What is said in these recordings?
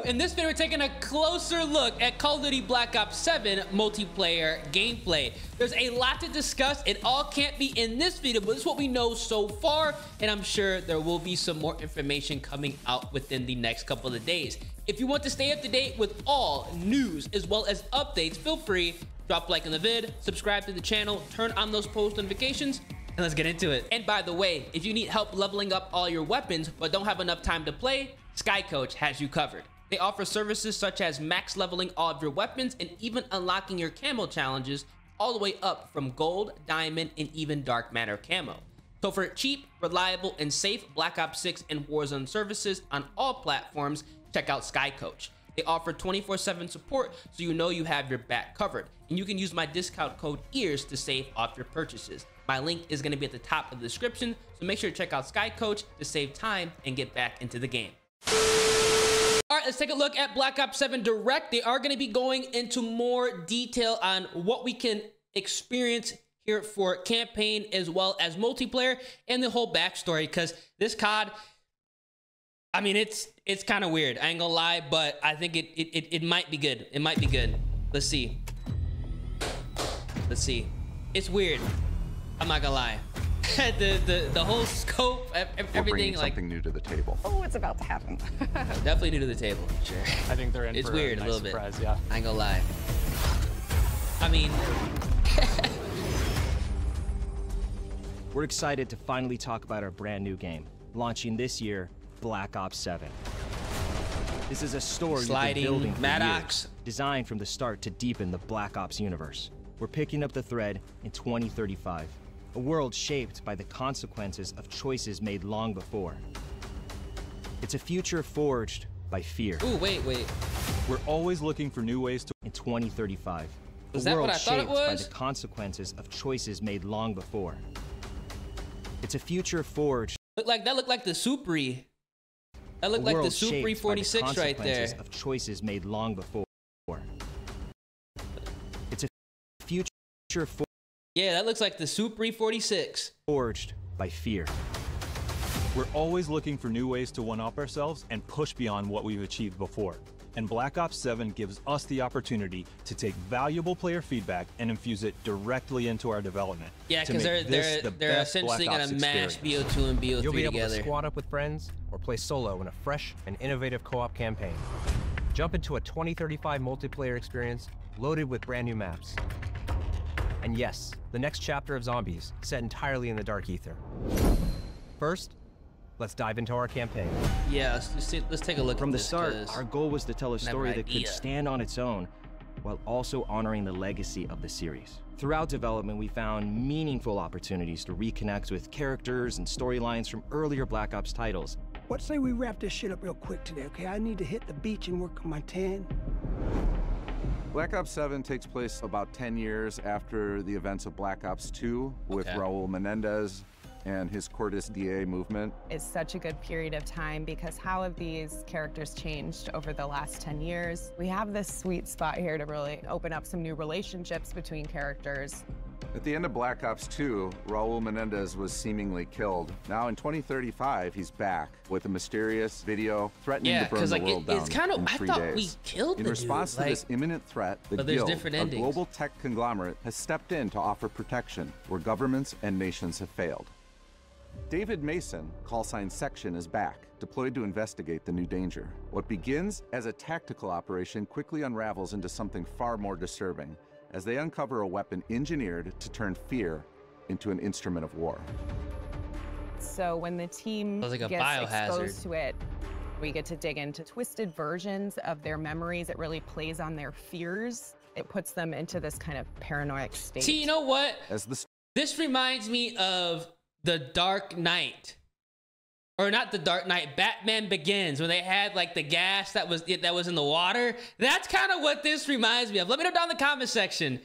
In this video, we're taking a closer look at Call of Duty Black Ops 7 multiplayer gameplay. There's a lot to discuss. It all can't be in this video, but this is what we know so far, and I'm sure there will be some more information coming out within the next couple of days. If you want to stay up to date with all news as well as updates, feel free, drop a like on the vid, subscribe to the channel, turn on those post notifications, and let's get into it. And by the way, if you need help leveling up all your weapons but don't have enough time to play, SkyCoach has you covered. They offer services such as max leveling all of your weapons and even unlocking your camo challenges all the way up from gold, diamond, and even dark matter camo. So for cheap, reliable, and safe Black Ops 6 and Warzone services on all platforms, check out SkyCoach. They offer 24/7 support, so you know you have your back covered. And you can use my discount code EARS to save off your purchases. My link is going to be at the top of the description, so make sure to check out SkyCoach to save time and get back into the game. All right, let's take a look at Black Ops 7 Direct. They are going to be going into more detail on what we can experience here for campaign as well as multiplayer and the whole backstory, because this COD, I mean, it's kind of weird. I ain't gonna lie, but I think it might be good. It might be good. Let's see. Let's see. It's weird. I'm not gonna lie. the whole scope, everything, like something new to the table. Oh, it's about to happen. Definitely new to the table. Sure. I think they're in. It's for weird a a nice little surprise, bit. Yeah. I ain't gonna lie. I mean. We're excited to finally talk about our brand new game, launching this year, Black Ops 7. This is a story we've been building for years, designed from the start to deepen the Black Ops universe. We're picking up the thread in 2035, a world shaped by the consequences of choices made long before. It's a future forged by fear. Ooh, wait. We're always looking for new ways to. In 2035, Is a that world what I thought it shaped by was? the consequences of choices made long before. It's a future forged. That looked like the Supri. That looked like the Supri 46 right there. Of choices made long before. It's a future Yeah, that looks like the Supri 46. Forged by fear. We're always looking for new ways to one-up ourselves and push beyond what we've achieved before. And Black Ops 7 gives us the opportunity to take valuable player feedback and infuse it directly into our development. Yeah, because they're essentially gonna mash BO2 and BO3 You'll be able together. to squad up with friends or play solo in a fresh and innovative co-op campaign. Jump into a 2035 multiplayer experience loaded with brand new maps. And yes, the next chapter of Zombies, set entirely in the dark ether. First, let's dive into our campaign. Yeah, let's take a look. From at the this, start, our goal was to tell a story that could idea. stand on its own while also honoring the legacy of the series. Throughout development, we found meaningful opportunities to reconnect with characters and storylines from earlier Black Ops titles. What say we wrap this shit up real quick today, okay? I need to hit the beach and work on my tan. Black Ops 7 takes place about 10 years after the events of Black Ops 2 with Raul Menendez and his Cortes DA movement. It's such a good period of time because how have these characters changed over the last 10 years? We have this sweet spot here to really open up some new relationships between characters. At the end of Black Ops 2, Raul Menendez was seemingly killed. Now in 2035, he's back with a mysterious video threatening to burn the world down it's kind of, in I 3 thought days. we killed In the response dude, to this imminent threat, the Guild, a global tech conglomerate, has stepped in to offer protection where governments and nations have failed. David Mason, callsign Section, is back, deployed to investigate the new danger. What begins as a tactical operation quickly unravels into something far more disturbing, as they uncover a weapon engineered to turn fear into an instrument of war. So when the team like a gets biohazard. exposed to it, we get to dig into twisted versions of their memories. It really plays on their fears. It puts them into this kind of paranoid state. See, you know what? As This reminds me of The Dark Knight. Or not The Dark Knight, Batman Begins, when they had like the gas that was in the water. That's kind of what this reminds me of. Let me know down in the comment section.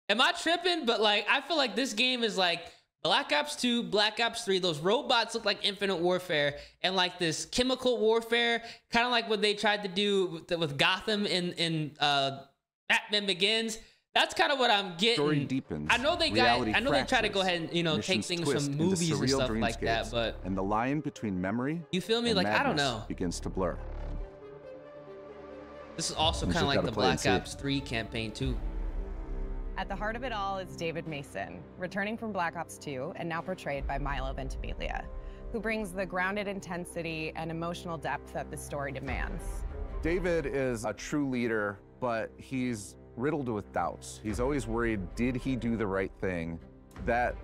Am I tripping? But like, I feel like this game is like Black Ops 2, Black Ops 3. Those robots look like Infinite Warfare, and like this chemical warfare, kind of like what they tried to do with Gotham in Batman Begins. That's kind of what I'm getting. Story deepens. I know they try to go ahead and, you know, take things from movies and stuff like that, but and the line between memory you feel me? and like, I don't madness know. begins to blur. This is also kind of like the Black Ops 3 campaign too. At the heart of it all is David Mason, returning from Black Ops 2 and now portrayed by Milo Ventimiglia, who brings the grounded intensity and emotional depth that the story demands. David is a true leader, but he's riddled with doubts. He's always worried, did he do the right thing? That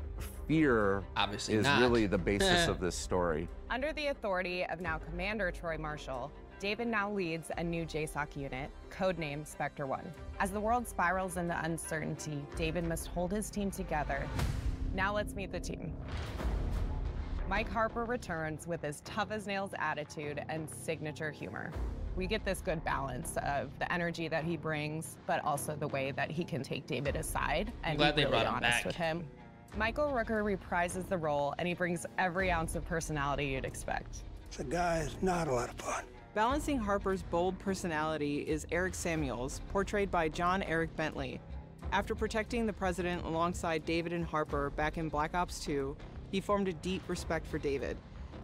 fear obviously is really the basis of this story. Under the authority of now Commander Troy Marshall, David now leads a new JSOC unit, codenamed Spectre 1. As the world spirals into uncertainty, David must hold his team together. Now let's meet the team. Mike Harper returns with his tough-as-nails attitude and signature humor. We get this good balance of the energy that he brings, but also the way that he can take David aside and be really honest with him. Michael Rooker reprises the role, and he brings every ounce of personality you'd expect. The guy is not a lot of fun. Balancing Harper's bold personality is Eric Samuels, portrayed by John Eric Bentley. After protecting the president alongside David and Harper back in Black Ops 2, he formed a deep respect for David.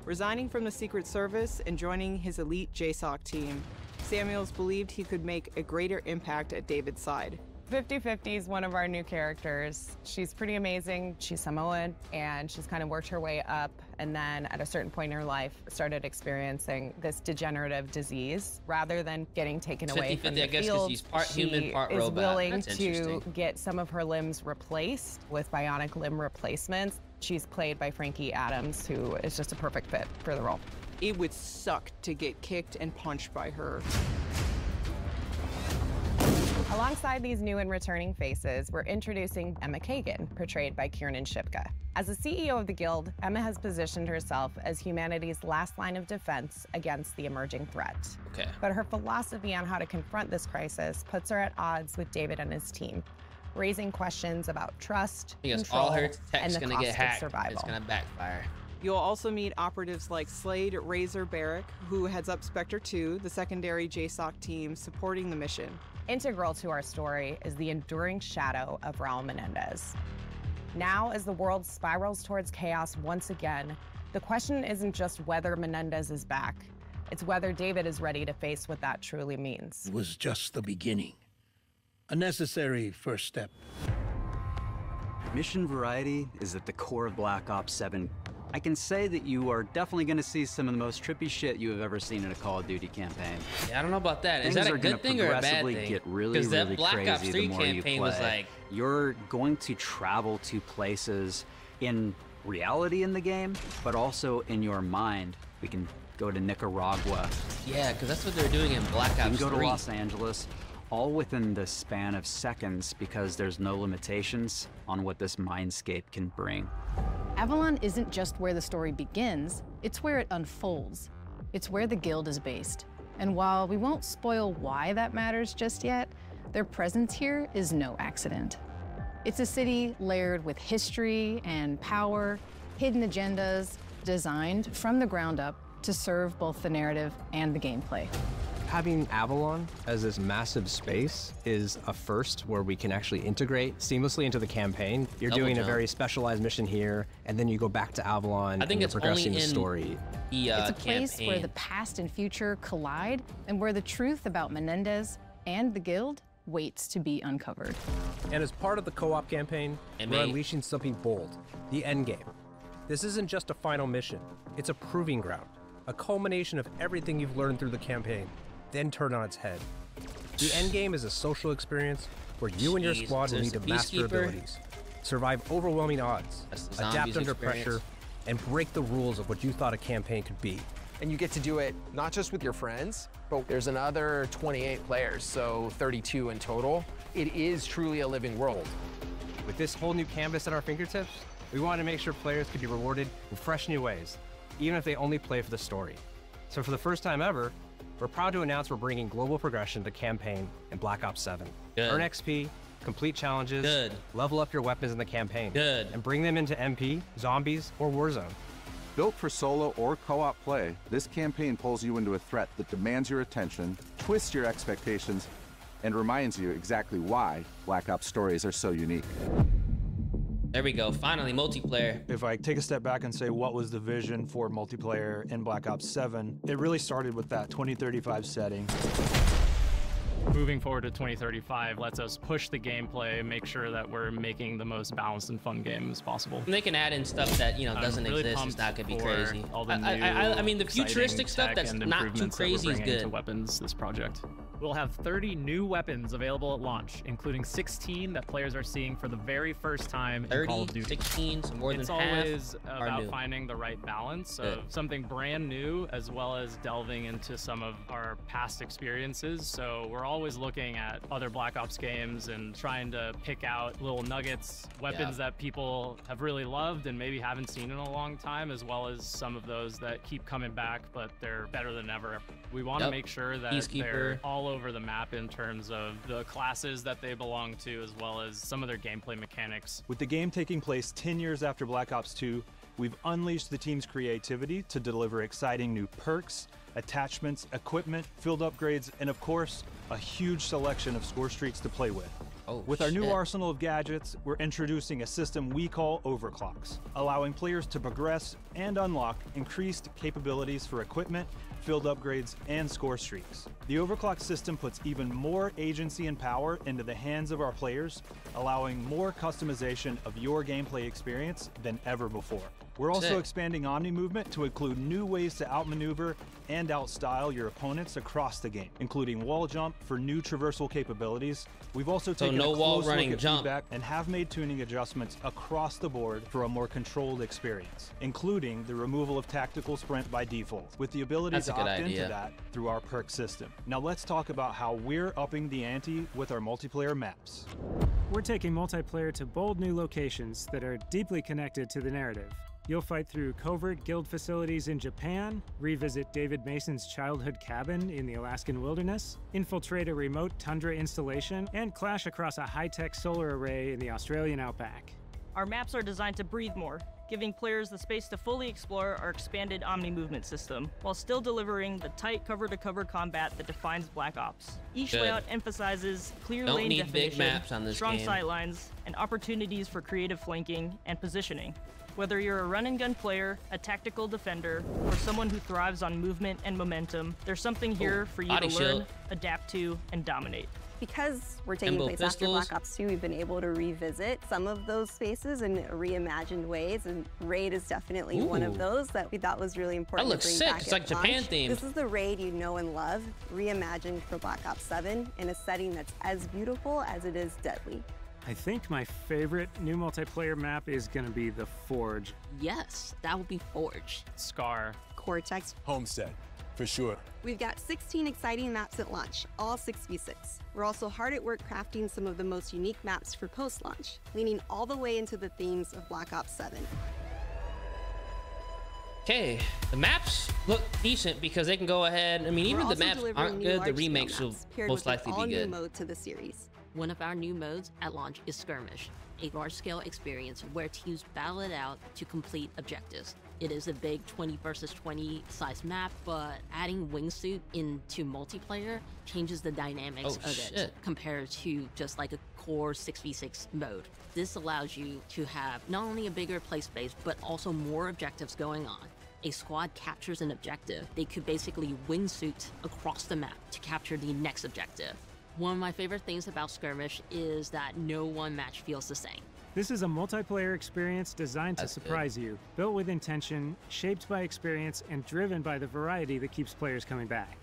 Resigning from the Secret Service and joining his elite JSOC team, Samuels believed he could make a greater impact at David's side. 50-50 is one of our new characters. She's pretty amazing. She's Samoan, and she's kind of worked her way up, and then at a certain point in her life, started experiencing this degenerative disease. Rather than getting taken away from the field, she's part human, part she is robot. willing to get some of her limbs replaced with bionic limb replacements. She's played by Frankie Adams, who is just a perfect fit for the role. It would suck to get kicked and punched by her. Alongside these new and returning faces, we're introducing Emma Kagan, portrayed by Kiernan Shipka. As the CEO of the Guild, Emma has positioned herself as humanity's last line of defense against the emerging threat. Okay. But her philosophy on how to confront this crisis puts her at odds with David and his team, raising questions about trust, control, all her and the gonna cost get hacked. of survival. It's gonna backfire. You'll also meet operatives like Slade Razor Barrick, who heads up Spectre 2, the secondary JSOC team supporting the mission. Integral to our story is the enduring shadow of Raul Menendez. Now, as the world spirals towards chaos once again, the question isn't just whether Menendez is back, it's whether David is ready to face what that truly means. It was just the beginning. A necessary first step. Mission variety is at the core of Black Ops 7. I can say that you are definitely going to see some of the most trippy shit you have ever seen in a Call of Duty campaign. Yeah, I don't know about that. Is that a good thing or a bad thing? Get really, really that Black crazy Ops 3 the more campaign you play. was like... You're going to travel to places in reality in the game, but also in your mind. We can go to Nicaragua. Yeah, because that's what they're doing in Black Ops 3. You can go to Los Angeles, all within the span of seconds because there's no limitations on what this mindscape can bring. Avalon isn't just where the story begins, it's where it unfolds. It's where the Guild is based. And while we won't spoil why that matters just yet, their presence here is no accident. It's a city layered with history and power, hidden agendas, designed from the ground up to serve both the narrative and the gameplay. Having Avalon as this massive space is a first where we can actually integrate seamlessly into the campaign. You're doing a very specialized mission here, and then you go back to Avalon and you're progressing the story. It's a place where the past and future collide, and where the truth about Menendez and the Guild waits to be uncovered. And as part of the co-op campaign, we're unleashing something bold, the endgame. This isn't just a final mission, it's a proving ground, a culmination of everything you've learned through the campaign, then turned on its head. The endgame is a social experience where you and your squad will need to master abilities, survive overwhelming odds, adapt under pressure, and break the rules of what you thought a campaign could be. And you get to do it not just with your friends, but there's another 28 players, so 32 in total. It is truly a living world. With this whole new canvas at our fingertips, we want to make sure players could be rewarded in fresh new ways, even if they only play for the story. So for the first time ever, we're proud to announce we're bringing global progression to campaign in Black Ops 7. Earn XP, complete challenges, level up your weapons in the campaign, and bring them into MP, zombies, or Warzone. Built for solo or co-op play, this campaign pulls you into a threat that demands your attention, twists your expectations, and reminds you exactly why Black Ops stories are so unique. There we go, finally, multiplayer. If I take a step back and say what was the vision for multiplayer in Black Ops 7, it really started with that 2035 setting. Moving forward to 2035 lets us push the gameplay, make sure that we're making the most balanced and fun game as possible. And they can add in stuff that, you know, doesn't really exist. It's not gonna be crazy. All the I mean, the futuristic stuff that's not too crazy is good. To weapons this project. We'll have 30 new weapons available at launch, including 16 that players are seeing for the very first time in Call of Duty. 16, so more than half. It's always about finding the right balance of something brand new, as well as delving into some of our past experiences. So we're always looking at other Black Ops games and trying to pick out little nuggets, weapons that people have really loved and maybe haven't seen in a long time, as well as some of those that keep coming back, but they're better than ever. We want to make sure that they're all over the map in terms of the classes that they belong to, as well as some of their gameplay mechanics. With the game taking place 10 years after Black Ops 2, we've unleashed the team's creativity to deliver exciting new perks, attachments, equipment, field upgrades, and of course, a huge selection of score streaks to play with. With our new arsenal of gadgets, we're introducing a system we call overclocks, allowing players to progress and unlock increased capabilities for equipment, field upgrades, and score streaks. The overclock system puts even more agency and power into the hands of our players, allowing more customization of your gameplay experience than ever before. We're also expanding Omni movement to include new ways to outmaneuver and outstyle your opponents across the game, including wall jump for new traversal capabilities. We've also taken a close look at feedback and have made tuning adjustments across the board for a more controlled experience, including the removal of tactical sprint by default, with the ability to opt into that through our perk system. Now let's talk about how we're upping the ante with our multiplayer maps. We're taking multiplayer to bold new locations that are deeply connected to the narrative. You'll fight through covert guild facilities in Japan, revisit David Mason's childhood cabin in the Alaskan wilderness, infiltrate a remote tundra installation, and clash across a high-tech solar array in the Australian outback. Our maps are designed to breathe more, giving players the space to fully explore our expanded Omni movement system, while still delivering the tight cover-to-cover combat that defines Black Ops. Each layout emphasizes clear lane definition, strong sightlines, and opportunities for creative flanking and positioning. Whether you're a run-and-gun player, a tactical defender, or someone who thrives on movement and momentum, there's something here for you to learn, adapt to, and dominate. Because we're taking place after Black Ops 2, we've been able to revisit some of those spaces in reimagined ways, and Raid is definitely one of those that we thought was really important to bring back. It's like Japan themed. This is the Raid you know and love, reimagined for Black Ops 7 in a setting that's as beautiful as it is deadly. I think my favorite new multiplayer map is going to be the Forge. Yes, that would be Forge. Scar. Cortex. Homestead, for sure. We've got 16 exciting maps at launch, all 6v6. We're also hard at work crafting some of the most unique maps for post-launch, leaning all the way into the themes of Black Ops 7. Okay, the maps look decent because they can go ahead. I mean, even the maps aren't good, the remakes will most likely be good. New mode to the series. One of our new modes at launch is Skirmish, a large-scale experience where teams battle it out to complete objectives. It is a big 20 versus 20 size map, but adding wingsuit into multiplayer changes the dynamics of it compared to just like a core 6v6 mode. This allows you to have not only a bigger play space, but also more objectives going on. A squad captures an objective, they could basically wingsuit across the map to capture the next objective. One of my favorite things about Skirmish is that no one match feels the same. This is a multiplayer experience designed to surprise you, built with intention, shaped by experience, and driven by the variety that keeps players coming back.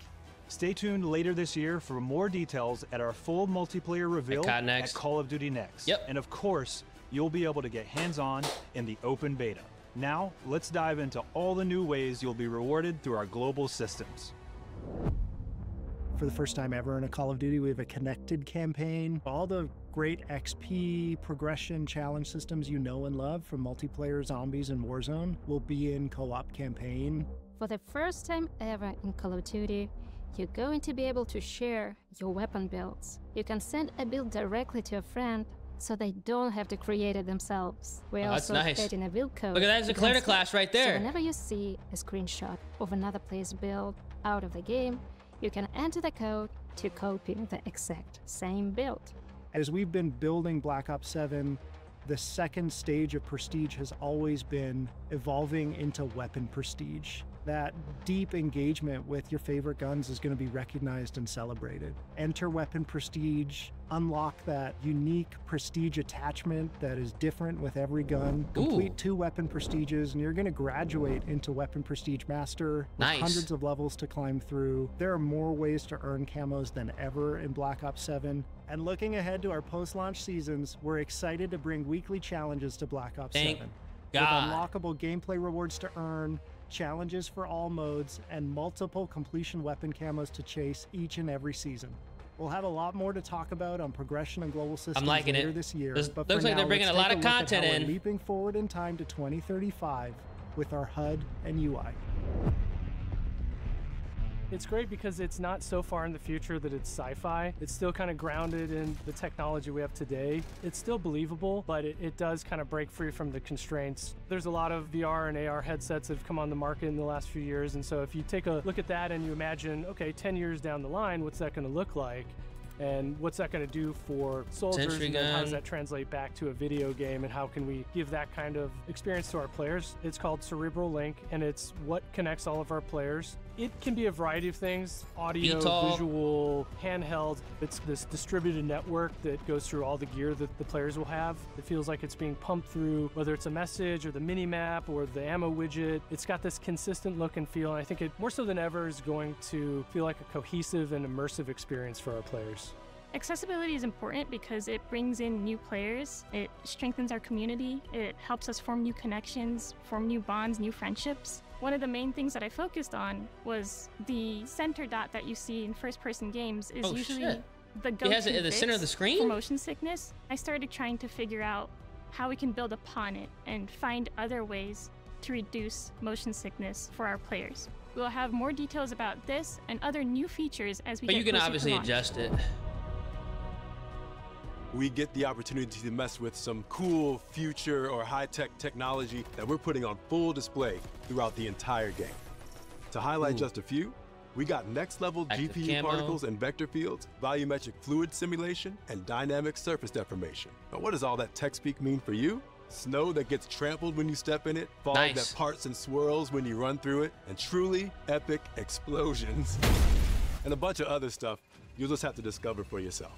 Stay tuned later this year for more details at our full multiplayer reveal at Call of Duty Next. And of course, you'll be able to get hands-on in the open beta. Now, let's dive into all the new ways you'll be rewarded through our global systems. For the first time ever in a Call of Duty, we have a connected campaign. All the great XP progression challenge systems you know and love from multiplayer, zombies, and Warzone will be in co-op campaign. For the first time ever in Call of Duty, you're going to be able to share your weapon builds. You can send a build directly to a friend, so they don't have to create it themselves. We're also creating a build code. Look at that, it's a Declare class right there. So whenever you see a screenshot of another player's build out of the game, you can enter the code to copy the exact same build. As we've been building Black Ops 7, the second stage of Prestige has always been evolving into weapon prestige. That deep engagement with your favorite guns is going to be recognized and celebrated. Enter weapon prestige, unlock that unique prestige attachment that is different with every gun. Complete 2 weapon prestiges, and you're going to graduate into weapon prestige master with hundreds of levels to climb through. There are more ways to earn camos than ever in Black Ops 7. And looking ahead to our post-launch seasons, we're excited to bring weekly challenges to Black Ops 7. With unlockable gameplay rewards to earn, challenges for all modes, and multiple completion weapon camos to chase each and every season. We'll have a lot more to talk about on progression and global systems later this year. But looks like they're bringing a lot of content in. Leaping forward in time to 2035 with our HUD and UI. It's great because it's not so far in the future that it's sci-fi. It's still kind of grounded in the technology we have today. It's still believable, but it does kind of break free from the constraints. There's a lot of VR and AR headsets that have come on the market in the last few years, and so if you take a look at that and you imagine, okay, 10 years down the line, what's that going to look like? And what's that going to do for soldiers, and how does that translate back to a video game, and how can we give that kind of experience to our players? It's called Cerebral Link, and it's what connects all of our players. It can be a variety of things: audio, visual, handheld. It's this distributed network that goes through all the gear that the players will have. It feels like it's being pumped through, whether it's a message or the mini map or the ammo widget. It's got this consistent look and feel, and I think it more so than ever is going to feel like a cohesive and immersive experience for our players. Accessibility is important because it brings in new players, it strengthens our community, it helps us form new connections, form new bonds, new friendships. One of the main things that I focused on was the center dot that you see in first-person games is usually the go-to It has it in the center of the screen? For motion sickness. I started trying to figure out how we can build upon it and find other ways to reduce motion sickness for our players. We'll have more details about this and other new features as we get closer to launch. But you can obviously adjust it. We get the opportunity to mess with some cool future or high-tech technology that we're putting on full display throughout the entire game. To highlight just a few, we got next-level GPU particles and vector fields, volumetric fluid simulation, and dynamic surface deformation. But what does all that tech speak mean for you? Snow that gets trampled when you step in it, fog that parts and swirls when you run through it, and truly epic explosions. And a bunch of other stuff you'll just have to discover for yourself.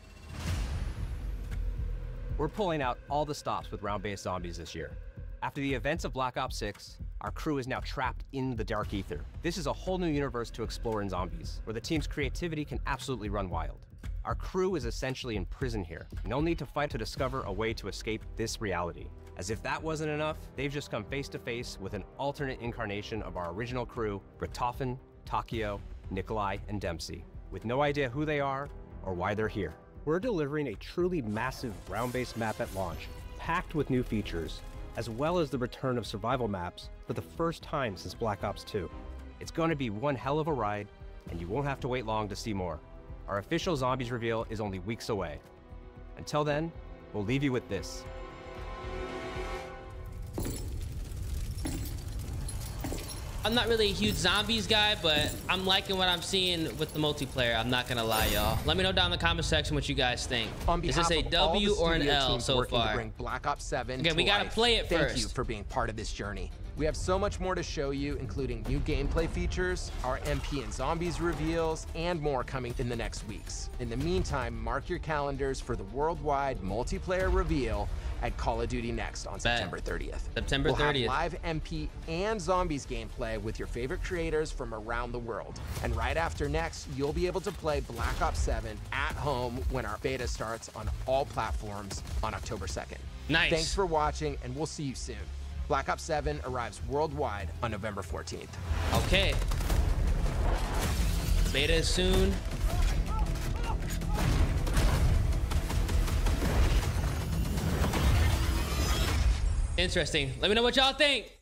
We're pulling out all the stops with round-based zombies this year. After the events of Black Ops 6, our crew is now trapped in the dark ether. This is a whole new universe to explore in zombies, where the team's creativity can absolutely run wild. Our crew is essentially in prison here, and they'll need to fight to discover a way to escape this reality. As if that wasn't enough, they've just come face to face with an alternate incarnation of our original crew, Richtofen, Takio, Nikolai, and Dempsey, with no idea who they are or why they're here. We're delivering a truly massive round-based map at launch, packed with new features, as well as the return of survival maps for the first time since Black Ops 2. It's going to be one hell of a ride, and you won't have to wait long to see more. Our official Zombies reveal is only weeks away. Until then, we'll leave you with this. I'm not really a huge zombies guy, but I'm liking what I'm seeing with the multiplayer. I'm not gonna lie, y'all. Let me know down in the comment section what you guys think. Is this a W or an L so far? To bring Black Ops 7 okay, we gotta play it first. Thank you for being part of this journey. We have so much more to show you, including new gameplay features, our MP and Zombies reveals, and more coming in the next weeks. In the meantime, mark your calendars for the worldwide multiplayer reveal at Call of Duty Next on September 30th. September 30th. We'll have live MP and Zombies gameplay with your favorite creators from around the world. And right after Next, you'll be able to play Black Ops 7 at home when our beta starts on all platforms on October 2nd. Nice. Thanks for watching, and we'll see you soon. Black Ops 7 arrives worldwide on November 14th. Okay. Beta is soon. Interesting. Let me know what y'all think.